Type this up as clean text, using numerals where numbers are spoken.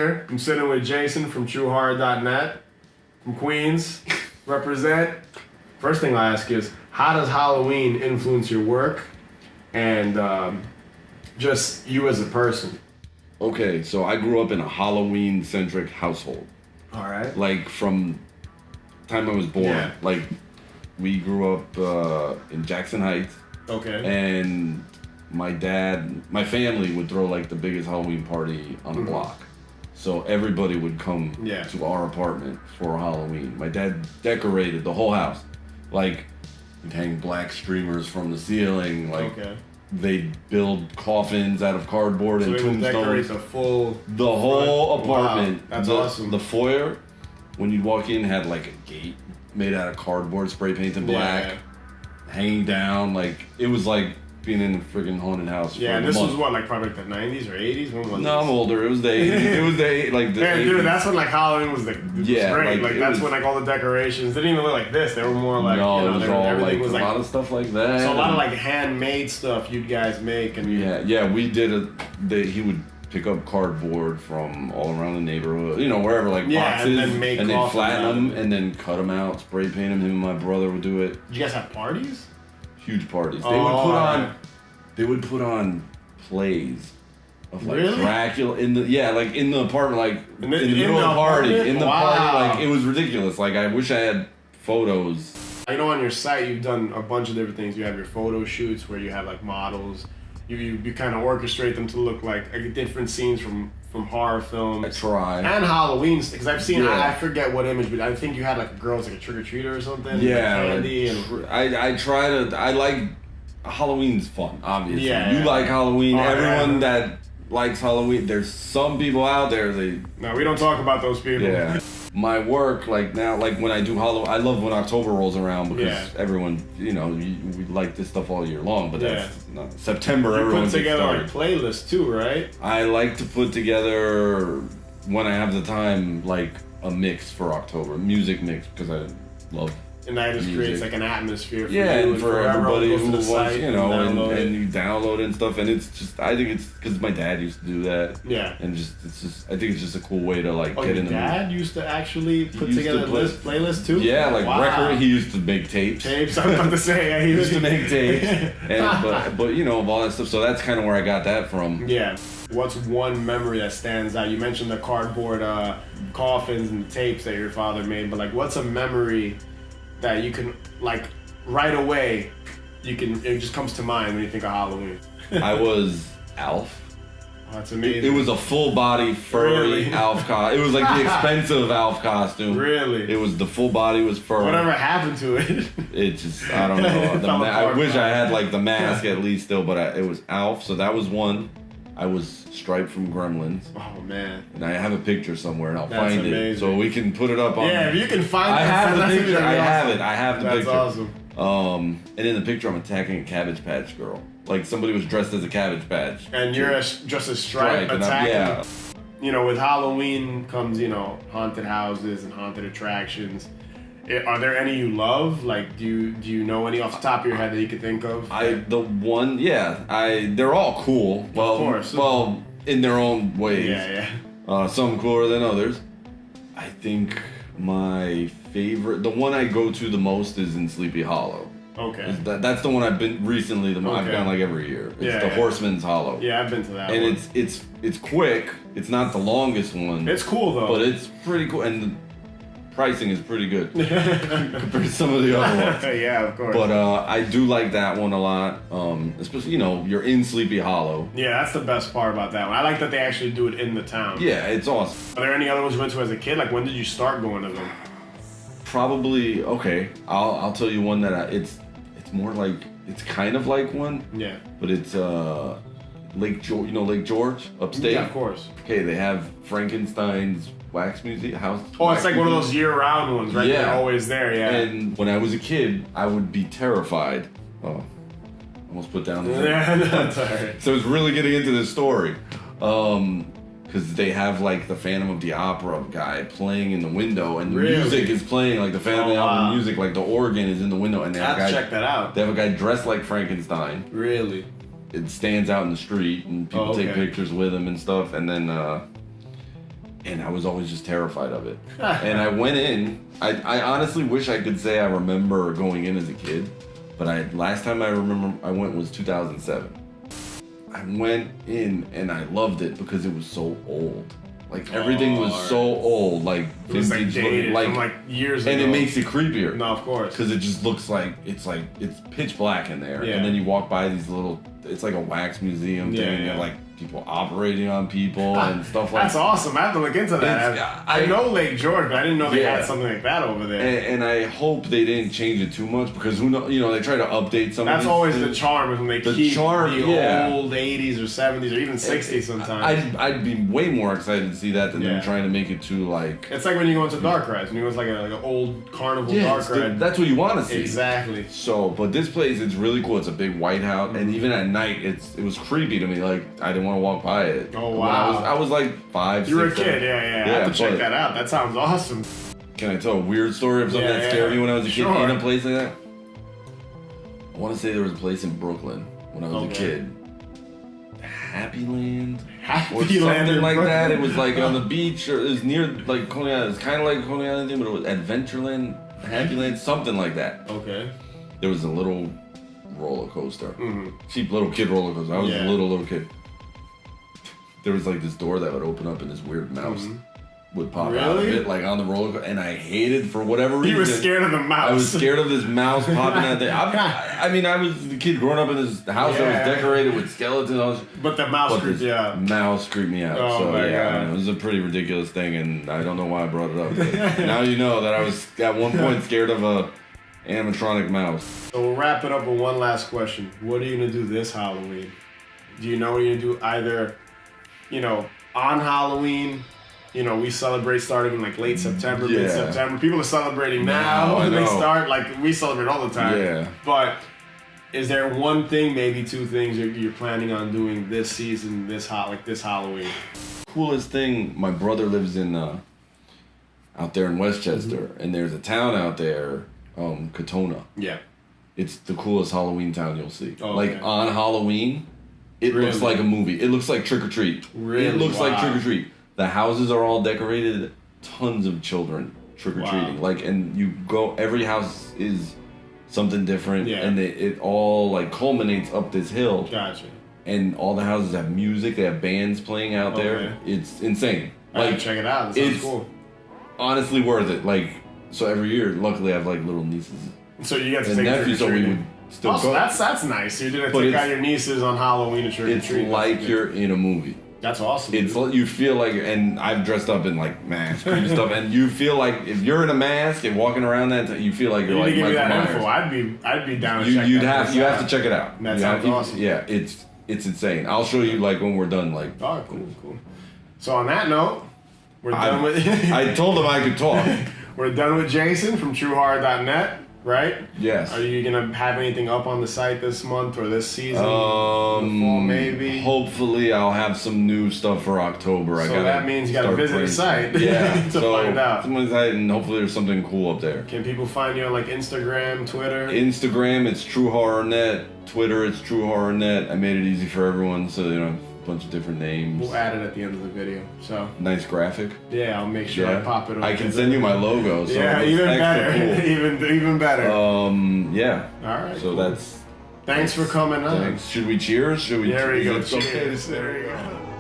here. I'm sitting with Jason from TrueHorror.net, from Queens. Represent. First thing I'll ask is, how does Halloween influence your work and just you as a person? Okay, so I grew up in a Halloween-centric household. All right. Like, from the time I was born. Yeah. Like, we grew up in Jackson Heights. Okay. And my family would throw, like, the biggest Halloween party on the block. So everybody would come to our apartment for Halloween. My dad decorated the whole house. Like, he'd hang black streamers from the ceiling. Like, they'd build coffins out of cardboard and tombstones. The whole apartment. Wow, that's awesome. The foyer, when you'd walk in, had like a gate made out of cardboard, spray painted black, hanging down. Like, it was like being in a freaking haunted house. Yeah, and this was what, like probably like the 90s or 80s? When was No, I'm older. It was the 80s. It was like the 80s. Dude, that's when like Halloween was great. Like that's when like all the decorations didn't even look like this. They were more like, it was all everything like was a lot of stuff like that. So a lot of like handmade stuff you guys make. And we did he would pick up cardboard from all around the neighborhood, wherever, like boxes, and then flatten them and then cut them out, spray paint them. Him and my brother would do it. Did you guys have parties? Huge parties. They would put on plays of like Dracula in the apartment, like in the middle of the party. In the party, like it was ridiculous. Like, I wish I had photos. I know on your site you've done a bunch of different things. You have your photo shoots where you have like models. You kind of orchestrate them to look like different scenes from horror films. I try. And Halloween, because I've seen, I forget what image, but I think you had like a girl, like a trick-or-treater or something. Yeah. Like candy and... I like, Halloween's fun, obviously. Yeah. You like Halloween. Everyone that likes Halloween, there's some people out there, No, we don't talk about those people. Yeah. My work, like now, like when I do Halloween, I love when October rolls around because everyone, we like this stuff all year long, but that's not September. You put together like playlists too, right? I like to put together, when I have the time, like a mix for October, music mix, because I love and that just creates like an atmosphere for you and for everybody who wants, and you download it and stuff. And it's just, I think it's because my dad used to do that. Yeah. And I think it's just a cool way to like get in the mood. Your dad used to actually put together playlists too? Yeah, like record. He used to make tapes. I was about to say, he used to make tapes. But of all that stuff. So that's kind of where I got that from. Yeah. What's one memory that stands out? You mentioned the cardboard coffins and the tapes that your father made, but like, what's a memory that you can, like, right away, it just comes to mind when you think of Halloween? I was Alf. Oh, that's amazing. It was a full body furry Alf costume. It was like the expensive Alf costume. Really? It was, the full body was furry. Whatever happened to it? It just, I don't know. I wish I had like the mask at least still, but it was Alf, so that was one. I was Stripe from Gremlins. Oh man! And I have a picture somewhere, and I'll find it so we can put it up on. Yeah, if you can find it. I have the picture. I have it. I have the picture. That's awesome. And in the picture, I'm attacking a Cabbage Patch girl. Like somebody was dressed as a Cabbage Patch. And you're just a Stripe attacking. With Halloween comes, haunted houses and haunted attractions. Are there any you love? Like, do you know any off the top of your head that you could think of? They're all cool. Well, of course. Well, in their own ways. Yeah. Some cooler than others. I think my favorite, the one I go to the most, is in Sleepy Hollow. Okay. That's the one I've been recently. I've gone like every year. It's the Horseman's Hollow. Yeah, I've been to that. And it's quick. It's not the longest one. It's cool though. But it's pretty cool, and the pricing is pretty good compared to some of the other ones. Yeah, of course. But I do like that one a lot. Especially, you're in Sleepy Hollow. Yeah, that's the best part about that one. I like that they actually do it in the town. Yeah, it's awesome. Are there any other ones you went to as a kid? Like, when did you start going to them? Probably, okay. I'll tell you one that it's more like, it's kind of like one. Yeah. But it's Lake George. Lake George upstate. Yeah, of course. Okay, they have Frankenstein's wax museum house. Oh, it's like one of those year-round ones, right? Yeah. They're always there, yeah. And when I was a kid, I would be terrified. Oh, almost put down the Yeah, that's alright. So it's really getting into this story. Because they have like the Phantom of the Opera guy playing in the window, and the music is playing like the Phantom of the Opera music, like the organ is in the window, and they have check that out. They have a guy dressed like Frankenstein. Really? It stands out in the street, and people take pictures with him and stuff. And then and I was always just terrified of it. And I went in. I honestly wish I could say I remember going in as a kid, but last time I remember I went was 2007. I went in and I loved it because it was so old. Like everything was so old, like it was like dated from like years ago. And it makes it creepier. No, of course. Because it just looks like it's pitch black in there, and then you walk by these little. It's like a wax museum thing. And like people operating on people and stuff like that. That's awesome. I have to look into that. I know Lake George, but I didn't know they had something like that over there. And I hope they didn't change it too much because who knows? You know, they try to update some. That's always the charm is when they keep the old 80s or 70s or even 60s sometimes. I'd be way more excited to see that than them trying to make it too like. It's like when you go into dark rides. When you go to like an old carnival dark ride. That's what you want to see. Exactly. So, but this place, it's really cool. It's a big white house, and even at night, it was creepy to me. Like I didn't want to walk by it. Oh wow! I was like 5. You were a kid, yeah. I have to check that out. That sounds awesome. Can I tell a weird story of something that scared me when I was a kid in a place like that? I want to say there was a place in Brooklyn when I was a kid. Happy Land or something like that. It was like on the beach, or it was near like Coney Island. It's kind of like Coney Island thing, but it was Adventureland, Happy Land, something like that. Okay. There was a little roller coaster, cheap little kid roller coaster. I was a little kid. There was like this door that would open up and this weird mouse would pop out of it, like on the roller coaster, and I hated for whatever reason. You were scared of the mouse. I was scared of this mouse popping out there. I mean, I was the kid growing up in this house that was decorated with skeletons. But the mouse creeped you out. Mouse creeped me out. Oh my God. It was a pretty ridiculous thing, and I don't know why I brought it up. But now you know that I was at one point scared of a animatronic mouse. So we'll wrap it up with one last question. What are you gonna do this Halloween? Do you know what you're gonna do either? You know, on Halloween, you know, we celebrate starting in like late September, mid-September. People are celebrating now when they start. Like, we celebrate all the time. Yeah. But is there one thing, maybe two things you're planning on doing this season, this Halloween? Coolest thing, my brother lives in out there in Westchester, and there's a town out there, Katona. Yeah. It's the coolest Halloween town you'll see. Oh, like on Halloween, it looks like a movie. It looks like Trick or Treat. Really? It looks like Trick or Treat. The houses are all decorated. Tons of children trick or treating. Like, and you go. Every house is something different, and it all like culminates up this hill. Gotcha. And all the houses have music. They have bands playing out there. It's insane. Like, check it out. That sounds cool. Honestly worth it. Like, so every year, luckily, I have like little nieces. So you get to take nephews, so we would still go. That's nice. You're gonna take out your nieces on Halloween and trick or treat. It's like you're in a movie. That's awesome. It's you feel like, and I've dressed up in like masks and stuff, and you feel like if you're in a mask and walking around that, you feel like you're like Michael Myers. I'd be down to check you have to check it out. That sounds awesome. Yeah, it's insane. I'll show you like when we're done. Like, oh, cool. So on that note, we're done with. I told him I could talk. We're done with Jason from TrueHorror.net. Right? Yes. Are you gonna have anything up on the site this month or this season? Fall, maybe. Hopefully, I'll have some new stuff for October. So that means you gotta visit the site. Yeah. to find out. Someone's site, and hopefully there's something cool up there. Can people find you on like Instagram, Twitter? Instagram, it's TrueHorrorNet. Twitter, it's TrueHorrorNet. I made it easy for everyone, so you know. Bunch of different names. We'll add it at the end of the video. So nice graphic. Yeah, I'll make sure I pop it. I can send you my logo. So yeah, even better. Cool. even better. Yeah. All right. So that's. Thanks for coming on. Thanks. Should we cheers? There we go. Cheers. There we go.